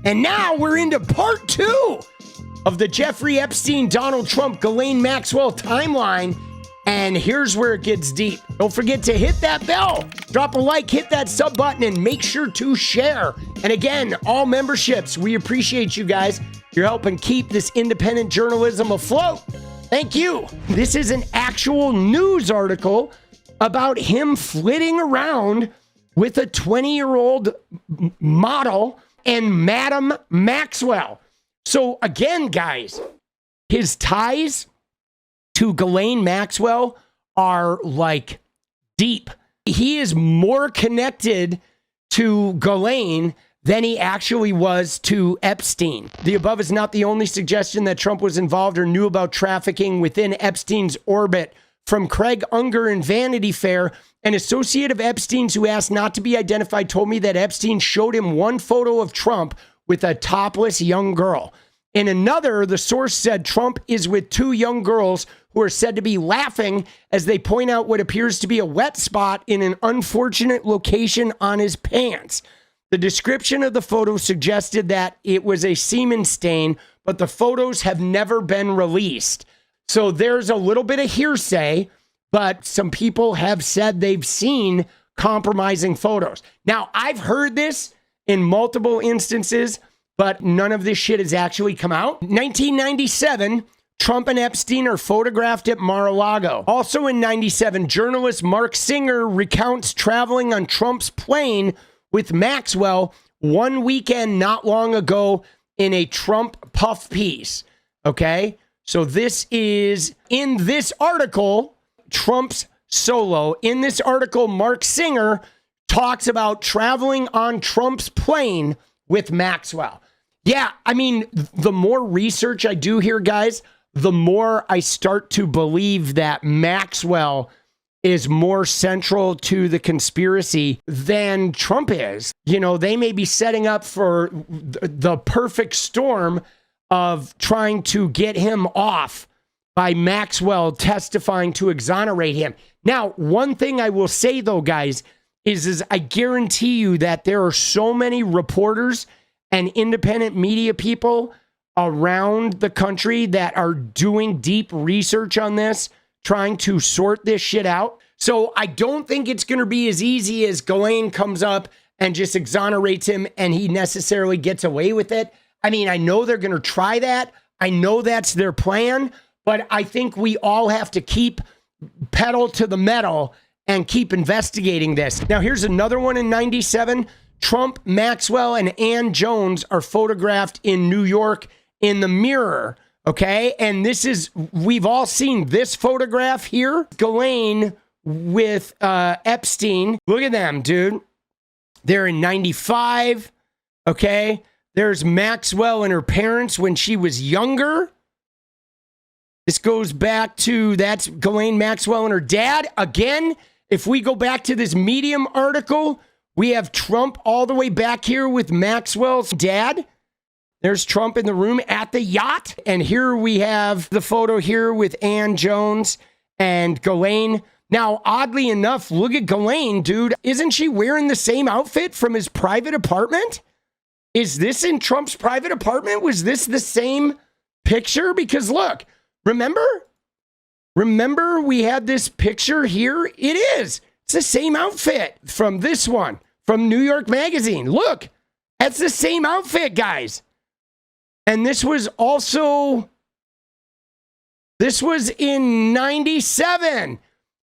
And now we're into part 2 of the Jeffrey Epstein, Donald Trump, Ghislaine Maxwell timeline. And here's where it gets deep. Don't forget to hit that bell, drop a like, hit that sub button, and make sure to share. And again, all memberships, we appreciate you guys. You're helping keep this independent journalism afloat. Thank you. This is an actual news article about him flitting around with a 20-year-old model and Madam Maxwell. So again, guys, his ties to Ghislaine Maxwell are like deep. He is more connected to Ghislaine than he actually was to Epstein. The above is not the only suggestion that Trump was involved or knew about trafficking within Epstein's orbit. From Craig Unger in Vanity Fair, an associate of Epstein's who asked not to be identified told me that Epstein showed him one photo of Trump with a topless young girl. In another, the source said Trump is with 2 young girls who are said to be laughing as they point out what appears to be a wet spot in an unfortunate location on his pants. The description of the photo suggested that it was a semen stain, but the photos have never been released. So there's a little bit of hearsay, but some people have said they've seen compromising photos. Now, I've heard this in multiple instances, but none of this shit has actually come out. 1997, Trump and Epstein are photographed at Mar-A-Lago. Also in 97, journalist Mark Singer recounts traveling on Trump's plane with Maxwell one weekend not long ago in a Trump puff piece. Okay? So this is in this article, Trump's solo. In this article, Mark Singer talks about traveling on Trump's plane with Maxwell. Yeah, I mean, the more research I do here, guys, the more I start to believe that Maxwell is more central to the conspiracy than Trump is. You know, they may be setting up for the perfect storm of trying to get him off by Maxwell testifying to exonerate him. Now, one thing I will say, though, guys, is I guarantee you that there are so many reporters and independent media people around the country that are doing deep research on this, trying to sort this shit out. So I don't think it's going to be as easy as Ghislaine comes up and just exonerates him and he necessarily gets away with it. I mean, I know they're going to try that. I know that's their plan, but I think we all have to keep pedal to the metal and keep investigating this. Now, here's another one in 97. Trump, Maxwell, and Ann Jones are photographed in New York in the Mirror, okay? And this is, we've all seen this photograph here. Ghislaine with Epstein. Look at them, dude. They're in 95, okay? There's Maxwell and her parents when she was younger. This goes back to, that's Ghislaine Maxwell and her dad. Again, if we go back to this Medium article, we have Trump all the way back here with Maxwell's dad. There's Trump in the room at the yacht. And here we have the photo here with Ann Jones and Ghislaine. Now, oddly enough, look at Ghislaine, dude. Isn't she wearing the same outfit from his private apartment? Is this in Trump's private apartment? Was this the same picture? Because look, remember we had this picture here? It is. It's the same outfit from this one, from New York Magazine. Look, that's the same outfit, guys. And this was in 97.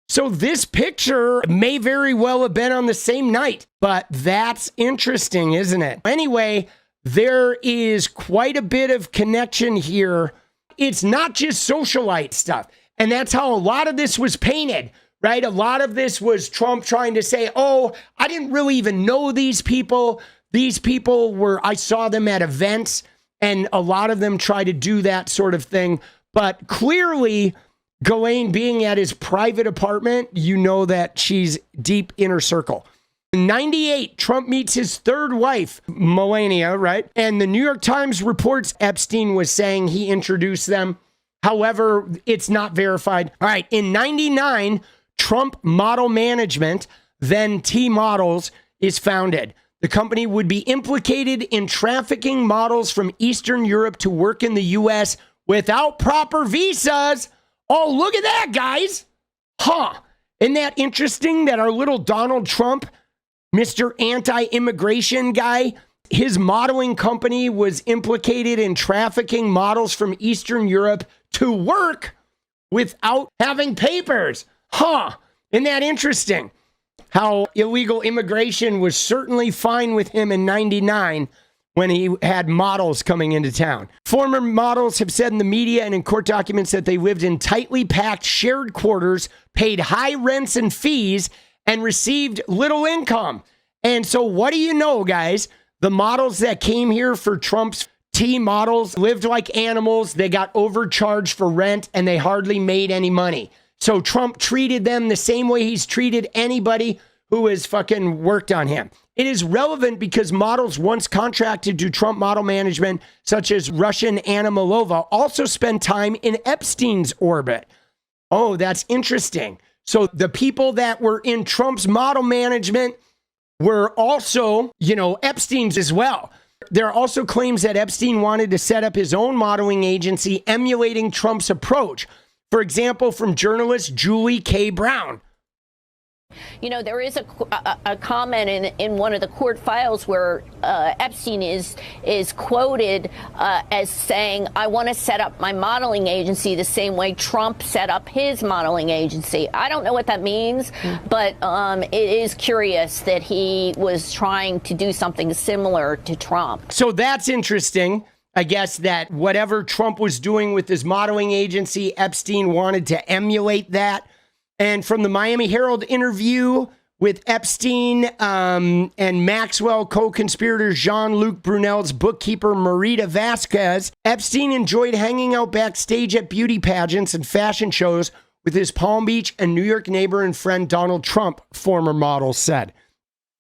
So this picture may very well have been on the same night, but that's interesting, isn't it? Anyway, there is quite a bit of connection here. It's not just socialite stuff. And that's how a lot of this was painted, right? A lot of this was Trump trying to say, oh, I didn't really even know these people. These people were, I saw them at events, and a lot of them try to do that sort of thing. But clearly, Ghislaine being at his private apartment, you know that she's deep inner circle. In 98, Trump meets his third wife, Melania, right? And the New York Times reports Epstein was saying he introduced them. However, it's not verified. All right, in 99, Trump Model Management, then T Models, is founded. The company would be implicated in trafficking models from Eastern Europe to work in the U.S. without proper visas. Oh, look at that, guys. Huh. Isn't that interesting that our little Donald Trump, Mr. Anti-Immigration guy, his modeling company was implicated in trafficking models from Eastern Europe to work without having papers. Huh. Isn't that interesting? How illegal immigration was certainly fine with him in 99 when he had models coming into town. Former models have said in the media and in court documents that they lived in tightly packed shared quarters, paid high rents and fees, and received little income. And so what do you know, guys? The models that came here for Trump's T models lived like animals. They got overcharged for rent and they hardly made any money. So Trump treated them the same way he's treated anybody who has fucking worked on him. It is relevant because models once contracted to Trump model management, such as Russian Anna Malova, also spent time in Epstein's orbit. Oh, that's interesting. So the people that were in Trump's model management were also, Epstein's as well. There are also claims that Epstein wanted to set up his own modeling agency emulating Trump's approach. For example, from journalist Julie K. Brown. There is a comment in one of the court files where Epstein is quoted as saying, I want to set up my modeling agency the same way Trump set up his modeling agency. I don't know what that means, but it is curious that he was trying to do something similar to Trump. So that's interesting. I guess that whatever Trump was doing with his modeling agency, Epstein wanted to emulate that. And from the Miami Herald interview with Epstein and Maxwell co-conspirator Jean-Luc Brunel's bookkeeper Marita Vasquez, Epstein enjoyed hanging out backstage at beauty pageants and fashion shows with his Palm Beach and New York neighbor and friend Donald Trump, former model said.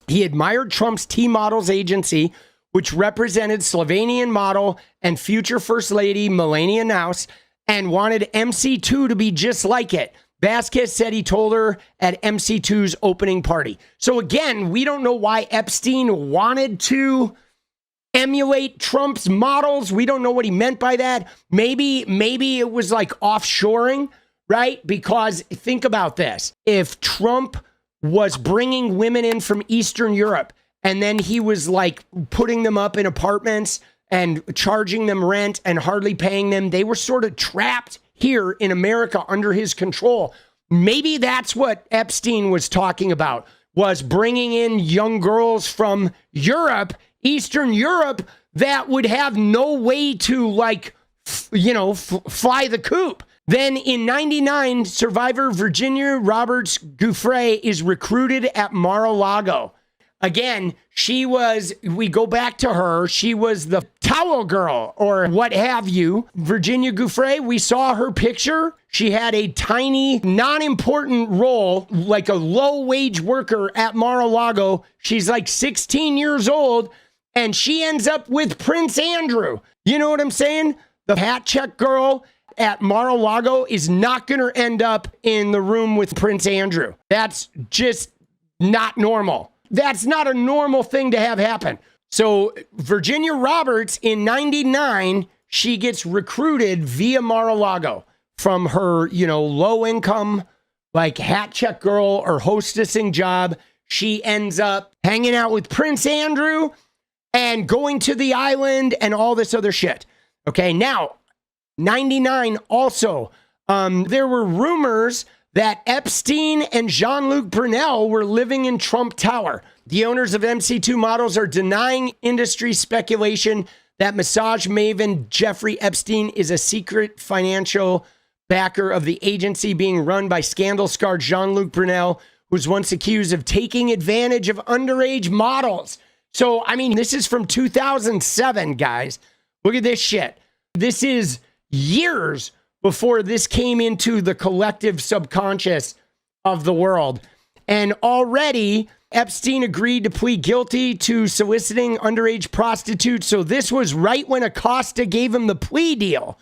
He admired Trump's T Models agency, which represented Slovenian model and future First Lady Melania Knauss, and wanted MC2 to be just like it. Vasquez said he told her at MC2's opening party. So again, we don't know why Epstein wanted to emulate Trump's models. We don't know what he meant by that. Maybe it was like offshoring, right? Because think about this. If Trump was bringing women in from Eastern Europe and then he was like putting them up in apartments and charging them rent and hardly paying them, they were sort of trapped here in America under his control. Maybe that's what Epstein was talking about, was bringing in young girls from Europe, Eastern Europe, that would have no way to fly the coop. Then in 99, survivor Virginia Roberts Giuffre is recruited at Mar-a-Lago. Again, we go back to her, she was the towel girl or what have you. Virginia Giuffre, we saw her picture. She had a tiny, non-important role, like a low-wage worker at Mar-a-Lago. She's like 16 years old, and she ends up with Prince Andrew. You know what I'm saying? The hat check girl at Mar-a-Lago is not going to end up in the room with Prince Andrew. That's just not normal. That's not a normal thing to have happen. So Virginia Roberts in 99, she gets recruited via Mar-a-Lago from her, low income, like hat check girl or hostessing job. She ends up hanging out with Prince Andrew and going to the island and all this other shit. Okay, now 99 also, there were rumors that Epstein and Jean-Luc Brunel were living in Trump Tower. The owners of MC2 Models are denying industry speculation that massage maven Jeffrey Epstein is a secret financial backer of the agency being run by scandal-scarred Jean-Luc Brunel, who was once accused of taking advantage of underage models. So, this is from 2007, guys. Look at this shit. This is years before this came into the collective subconscious of the world. And already Epstein agreed to plead guilty to soliciting underage prostitutes. So this was right when Acosta gave him the plea deal.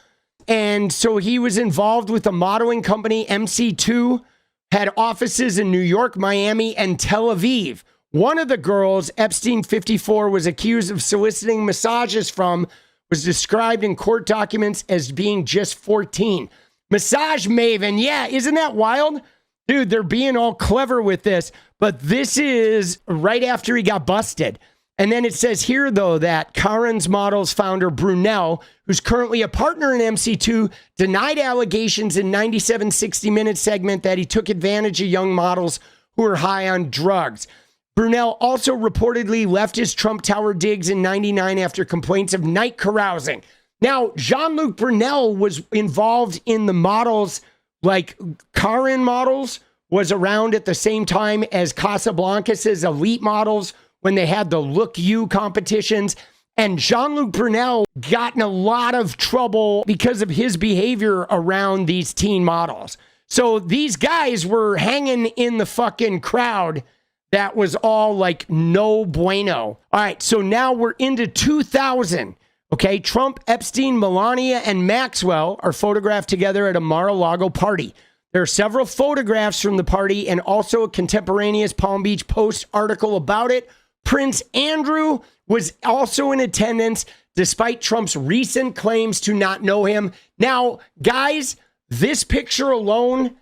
And so he was involved with a modeling company, MC2, had offices in New York, Miami, and Tel Aviv. One of the girls, Epstein 54, was accused of soliciting massages from, was described in court documents as being just 14. Massage maven. Yeah, isn't that wild? Dude, they're being all clever with this. But this is right after he got busted. And then it says here, though, that Karen's Models founder Brunel, who's currently a partner in MC2, denied allegations in 97 60 Minutes segment that he took advantage of young models who were high on drugs. Brunel also reportedly left his Trump Tower digs in 99 after complaints of night carousing. Now, Jean-Luc Brunel was involved in the models, like Karen Models was around at the same time as Casablancas' elite models when they had the Look You competitions. And Jean-Luc Brunel got in a lot of trouble because of his behavior around these teen models. So these guys were hanging in the fucking crowd that was all like no bueno. All right, so now we're into 2000. Okay, Trump, Epstein, Melania, and Maxwell are photographed together at a Mar-a-Lago party. There are several photographs from the party and also a contemporaneous Palm Beach Post article about it. Prince Andrew was also in attendance, despite Trump's recent claims to not know him. Now, guys, this picture alone,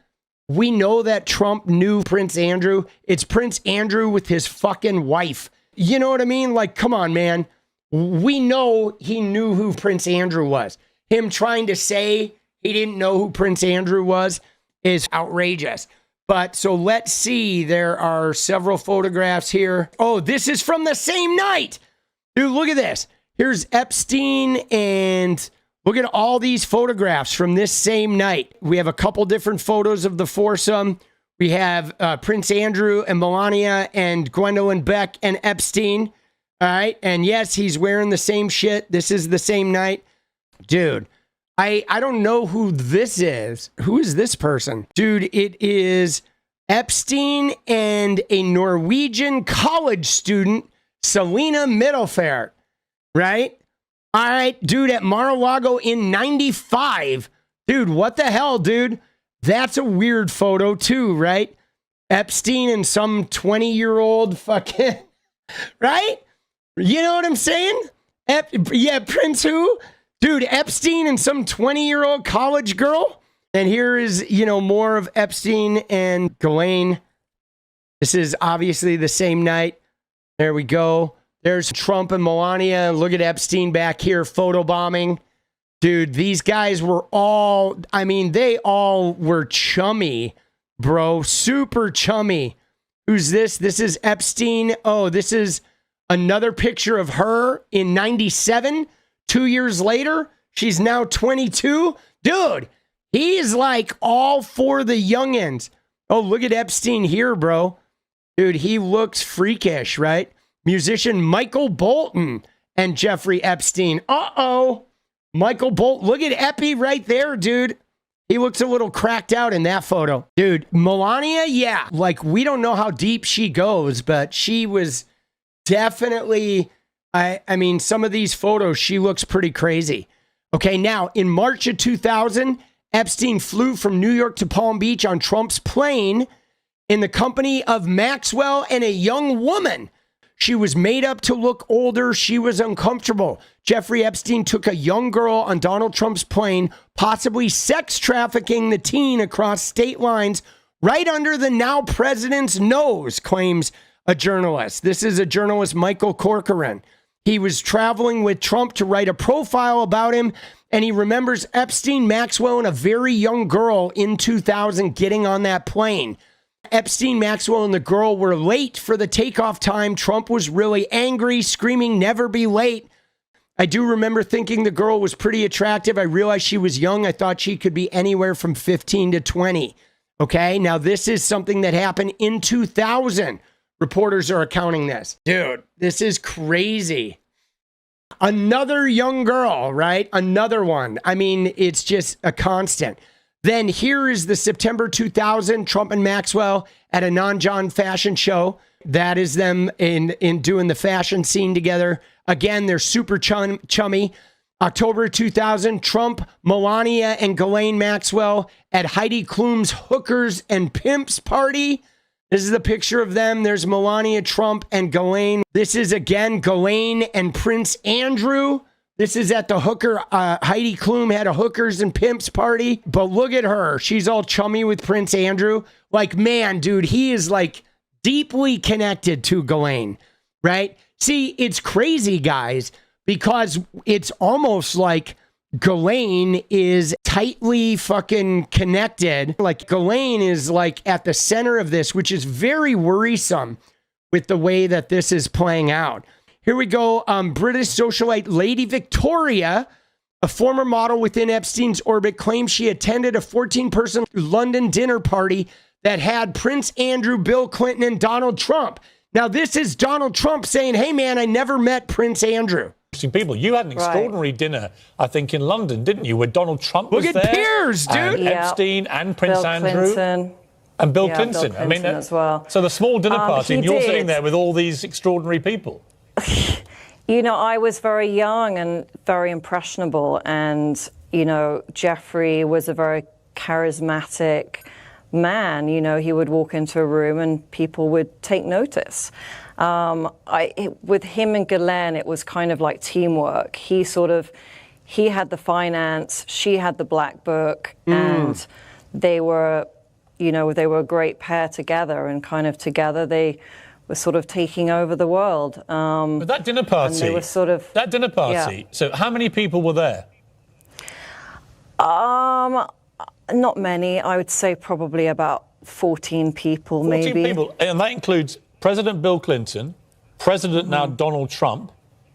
we know that Trump knew Prince Andrew. It's Prince Andrew with his fucking wife. You know what I mean? Like, come on, man. We know he knew who Prince Andrew was. Him trying to say he didn't know who Prince Andrew was is outrageous. But so let's see. There are several photographs here. Oh, this is from the same night. Dude, look at this. Here's Epstein, and look at all these photographs from this same night. We have a couple different photos of the foursome. We have Prince Andrew and Melania and Gwendolyn Beck and Epstein. All right. And yes, he's wearing the same shit. This is the same night. Dude, I don't know who this is. Who is this person? Dude, it is Epstein and a Norwegian college student, Selena Middelfart, right? All right, dude, at Mar-a-Lago in 95. Dude, what the hell, dude? That's a weird photo too, right? Epstein and some 20-year-old fucking, right? You know what I'm saying? Yeah, Prince who? Dude, Epstein and some 20-year-old college girl. And here is, more of Epstein and Ghislaine. This is obviously the same night. There we go. There's Trump and Melania. Look at Epstein back here photobombing. Dude, these guys were all, they all were chummy, bro. Super chummy. Who's this? This is Epstein. Oh, this is another picture of her in 97. 2 years later, she's now 22. Dude, he's like all for the youngins. Oh, look at Epstein here, bro. Dude, he looks freakish, right? Musician Michael Bolton and Jeffrey Epstein. Uh-oh. Michael Bolton. Look at Epi right there, dude. He looks a little cracked out in that photo. Dude, Melania, yeah. Like, we don't know how deep she goes, but she was definitely... I mean, some of these photos, she looks pretty crazy. Okay, now, in March of 2000, Epstein flew from New York to Palm Beach on Trump's plane in the company of Maxwell and a young woman. She was made up to look older. She was uncomfortable. Jeffrey Epstein took a young girl on Donald Trump's plane, possibly sex trafficking the teen across state lines right under the now president's nose, claims a journalist. This is a journalist, Michael Corcoran. He was traveling with Trump to write a profile about him, and he remembers Epstein, Maxwell, and a very young girl in 2000 getting on that plane. Epstein, Maxwell, and the girl were late for the takeoff time. Trump was really angry, screaming, "Never be late." I do remember thinking the girl was pretty attractive. I realized she was young. I thought she could be anywhere from 15 to 20. Okay, now this is something that happened in 2000. Reporters are accounting this. Dude, this is crazy. Another young girl, right? Another one. I mean, it's just a constant. Then here is the September 2000, Trump and Maxwell at a non-John fashion show. That is them in doing the fashion scene together. Again, they're super chummy. October 2000, Trump, Melania, and Ghislaine Maxwell at Heidi Klum's Hookers and Pimps party. This is the picture of them. There's Melania Trump and Ghislaine. This is, again, Ghislaine and Prince Andrew. This is at the hooker. Heidi Klum had a hookers and pimps party. But look at her. She's all chummy with Prince Andrew. Like, man, dude, he is like deeply connected to Ghislaine, right? See, it's crazy, guys, because it's almost like Ghislaine is tightly fucking connected. Like, Ghislaine is like at the center of this, which is very worrisome with the way that this is playing out. Here we go. British socialite Lady Victoria, a former model within Epstein's orbit, claims she attended a 14-person London dinner party that had Prince Andrew, Bill Clinton, and Donald Trump. Now, this is Donald Trump saying, hey, man, I never met Prince Andrew. People, you had an extraordinary dinner, I think, in London, didn't you, where Donald Trump was there? Look at Piers, dude. And Epstein and Prince Bill Andrew. Clinton. And Bill Yeah, Clinton. Bill Clinton as well. So the small dinner party, and you're did. sitting there with all these extraordinary people. You know, I was very young and very impressionable, and, you know, Jeffrey was a very charismatic man. You know, he would walk into a room and people would take notice. With him and Ghislaine, it was kind of like teamwork. He had the finance, she had the black book, and they were, you know, they were a great pair together, and kind of together they were sort of taking over the world. But that dinner party, they were sort of, that dinner party, yeah. So how many people were there? Not many. I would say probably about 14 people, 14 maybe. people, and that includes President Bill Clinton, President now Donald Trump,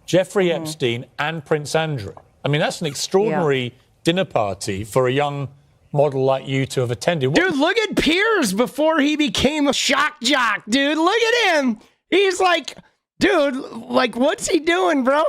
Jeffrey Epstein, and Prince Andrew. I mean, that's an extraordinary dinner party for a young model like you to have attended. Dude, look at Piers before he became a shock jock, dude. Look at him. He's like, dude, like, what's he doing, bro?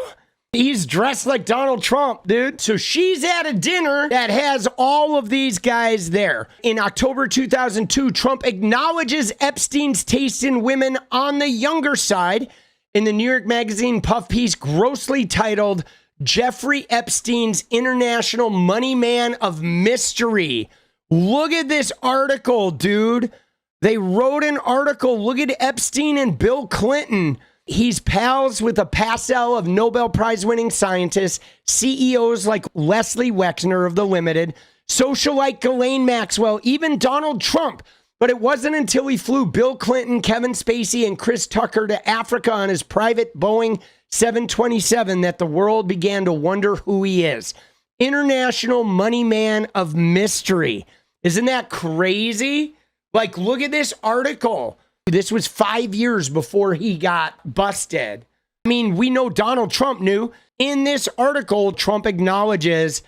He's dressed like Donald Trump, dude. So she's at a dinner that has all of these guys there. In October 2002, Trump acknowledges Epstein's taste in women on the younger side in the New York Magazine puff piece grossly titled Jeffrey Epstein's International Money Man of Mystery. Look at this article, dude. They wrote an article. Look at Epstein and Bill Clinton. He's pals with a passel of Nobel Prize winning scientists, CEOs like Leslie Wexner of The Limited, socialite Ghislaine Maxwell, even Donald Trump. But it wasn't until he flew Bill Clinton, Kevin Spacey, and Chris Tucker to Africa on his private Boeing 727 that the world began to wonder who he is. International money man of mystery. Isn't that crazy? Like, look at this article. This was 5 years before he got busted. I mean, we know Donald Trump knew. In this article, Trump acknowledges,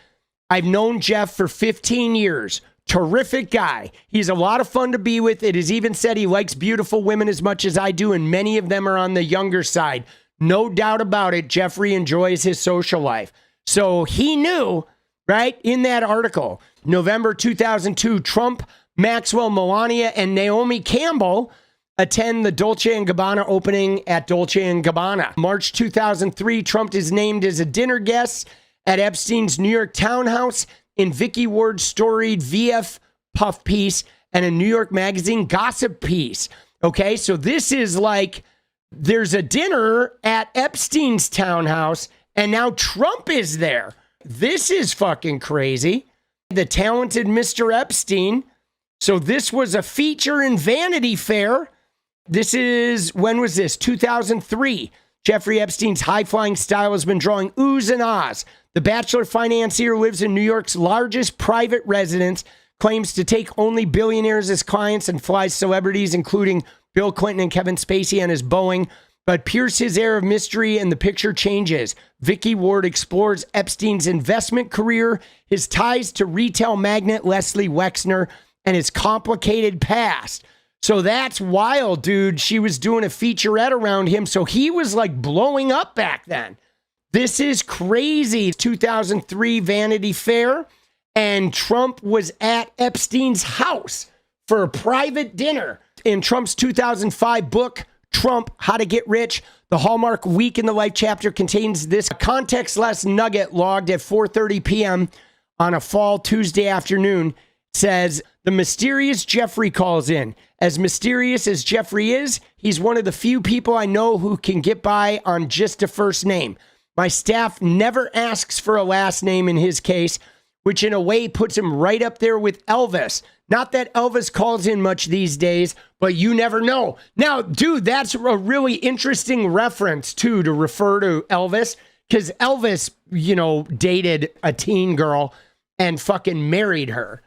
I've known Jeff for 15 years. Terrific guy. He's a lot of fun to be with. It is even said he likes beautiful women as much as I do, and many of them are on the younger side. No doubt about it, Jeffrey enjoys his social life. So he knew, right, in that article. November 2002, Trump, Maxwell, Melania, and Naomi Campbell attend the Dolce & Gabbana opening at Dolce & Gabbana. March 2003, Trump is named as a dinner guest at Epstein's New York townhouse in Vicky Ward's storied VF puff piece and a New York Magazine gossip piece. Okay, so this is like, there's a dinner at Epstein's townhouse, and now Trump is there. This is fucking crazy. The talented Mr. Epstein. So this was a feature in Vanity Fair. This is, when was this? 2003. Jeffrey Epstein's high-flying style has been drawing oohs and ahs. The bachelor financier lives in New York's largest private residence, claims to take only billionaires as clients, and flies celebrities, including Bill Clinton and Kevin Spacey, on his Boeing. But pierce his air of mystery and the picture changes. Vicky Ward explores Epstein's investment career, his ties to retail magnate Leslie Wexner, and his complicated past. So that's wild, dude. She was doing a featurette around him. So he was like blowing up back then. This is crazy. 2003 Vanity Fair. And Trump was at Epstein's house for a private dinner. In Trump's 2005 book, Trump, How to Get Rich, the Hallmark Week in the Life chapter contains this contextless nugget logged at 4:30 p.m. on a fall Tuesday afternoon. says, the mysterious Jeffrey calls in. As mysterious as Jeffrey is, he's one of the few people I know who can get by on just a first name. My staff never asks for a last name in his case, which in a way puts him right up there with Elvis. Not that Elvis calls in much these days, but you never know. Now, dude, that's a really interesting reference, too, to refer to Elvis, because Elvis, dated a teen girl and fucking married her.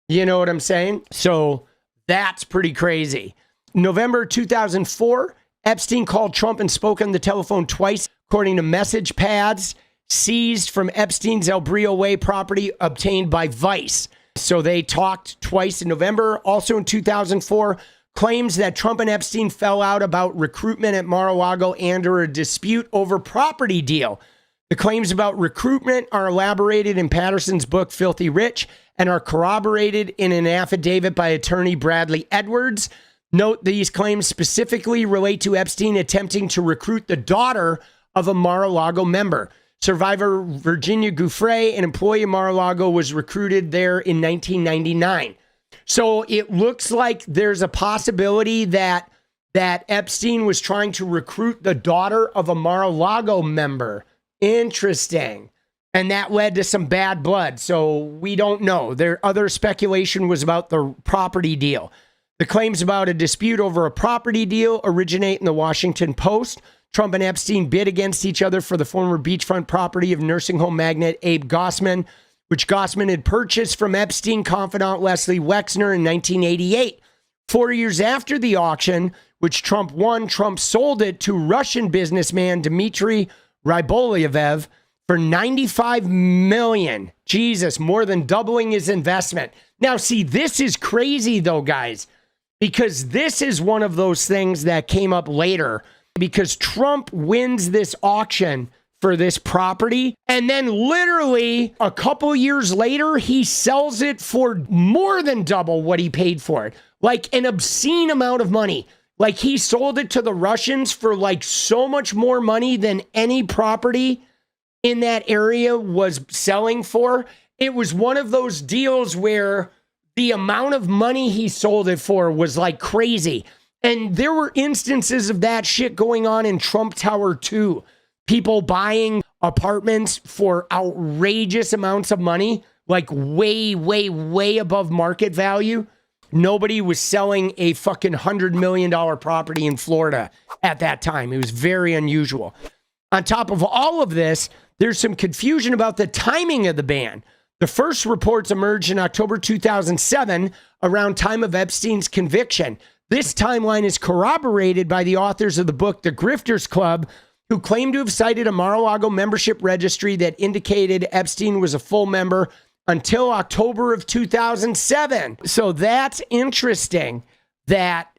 You know what I'm saying? So that's pretty crazy. November 2004, Epstein called Trump and spoke on the telephone twice, according to message pads seized from Epstein's El Brillo Way property obtained by Vice. So they talked twice in November. Also in 2004, claims that Trump and Epstein fell out about recruitment at Mar-a-Lago and or a dispute over property deal. The claims about recruitment are elaborated in Patterson's book, Filthy Rich, and are corroborated in an affidavit by attorney Bradley Edwards. Note these claims specifically relate to Epstein attempting to recruit the daughter of a Mar-a-Lago member. Survivor Virginia Gouffre, an employee of Mar-a-Lago, was recruited there in 1999. So it looks like there's a possibility that Epstein was trying to recruit the daughter of a Mar-a-Lago member. Interesting. And that led to some bad blood. So we don't know. Other speculation was about the property deal. The claims about a dispute over a property deal originate in the Washington Post. Trump and Epstein bid against each other for the former beachfront property of nursing home magnate Abe Gossman, which Gossman had purchased from Epstein confidant Leslie Wexner in 1988. 4 years after the auction, which Trump won, Trump sold it to Russian businessman Dmitry Rybolyev for $95 million. Jesus, more than doubling his investment. Now, see, this is crazy, though, guys, because this is one of those things that came up later, because Trump wins this auction for this property, and then literally a couple years later, he sells it for more than double what he paid for it. Like an obscene amount of money. Like he sold it to the Russians for like so much more money than any property in that area was selling for. It was one of those deals where the amount of money he sold it for was like crazy. And there were instances of that shit going on in Trump Tower too. People buying apartments for outrageous amounts of money, like way, way, way above market value. Nobody was selling a fucking $100 million property in Florida at that time. It was very unusual. On top of all of this, there's some confusion about the timing of the ban. The first reports emerged in October 2007, around time of Epstein's conviction. This timeline is corroborated by the authors of the book, The Grifters Club, who claim to have cited a Mar-a-Lago membership registry that indicated Epstein was a full member until October of 2007. So that's interesting that,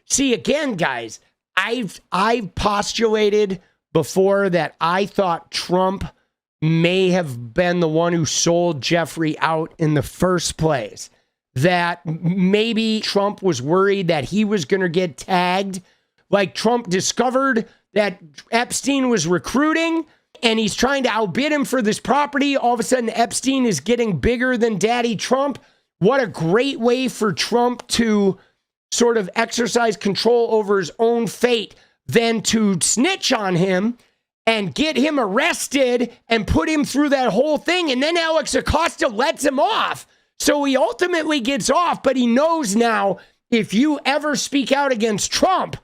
see, again, guys, I've postulated before that I thought Trump may have been the one who sold Jeffrey out in the first place. That maybe Trump was worried that he was going to get tagged. Like Trump discovered that Epstein was recruiting and he's trying to outbid him for this property. All of a sudden, Epstein is getting bigger than Daddy Trump. What a great way for Trump to sort of exercise control over his own fate than to snitch on him and get him arrested and put him through that whole thing. And then Alex Acosta lets him off. So he ultimately gets off, but he knows now if you ever speak out against Trump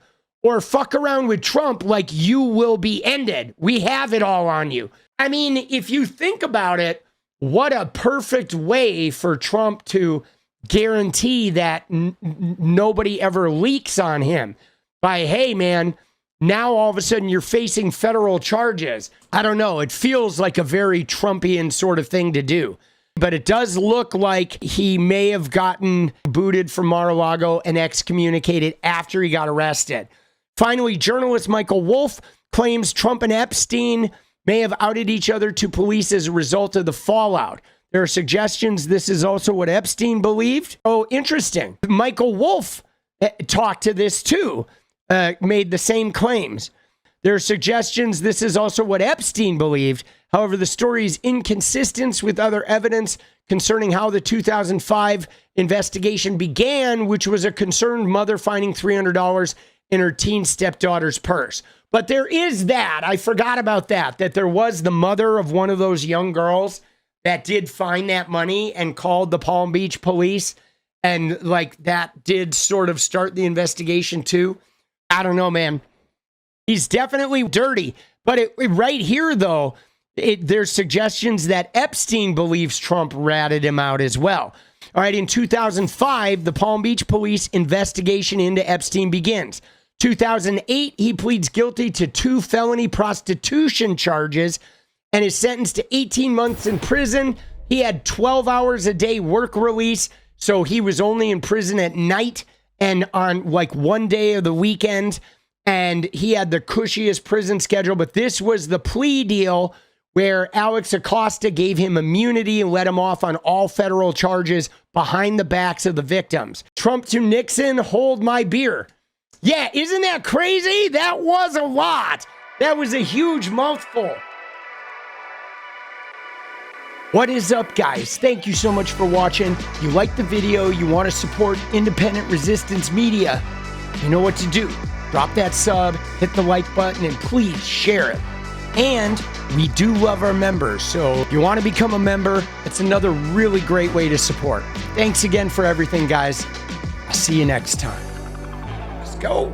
or fuck around with Trump, like you will be ended. We have it all on you. I mean, if you think about it, what a perfect way for Trump to guarantee that nobody ever leaks on him by, hey, man, now all of a sudden you're facing federal charges. I don't know. It feels like a very Trumpian sort of thing to do. But it does look like he may have gotten booted from Mar-a-Lago and excommunicated after he got arrested. Finally, journalist Michael Wolff claims Trump and Epstein may have outed each other to police as a result of the fallout. There are suggestions this is also what Epstein believed. Oh, interesting. Michael Wolff talked to this too, made the same claims. There are suggestions this is also what Epstein believed. However, the story is inconsistent with other evidence concerning how the 2005 investigation began, which was a concerned mother finding $300 in her teen stepdaughter's purse. But there is that. I forgot about that there was the mother of one of those young girls that did find that money and called the Palm Beach police. And like that did sort of start the investigation too. I don't know, man. He's definitely dirty. But right here, though, there's suggestions that Epstein believes Trump ratted him out as well. All right, in 2005, the Palm Beach police investigation into Epstein begins. 2008, he pleads guilty to 2 felony prostitution charges and is sentenced to 18 months in prison. He had 12 hours a day work release, so he was only in prison at night and on like one day of the weekend, and he had the cushiest prison schedule. But this was the plea deal where Alex Acosta gave him immunity and let him off on all federal charges behind the backs of the victims. Trump to Nixon, hold my beer. Yeah, isn't that crazy? That was a lot. That was a huge mouthful. What is up, guys? Thank you so much for watching. You like the video, you want to support independent resistance media, you know what to do. Drop that sub, hit the like button, and please share it. And we do love our members, so if you want to become a member, it's another really great way to support. Thanks again for everything, guys. I'll see you next time. Let's go.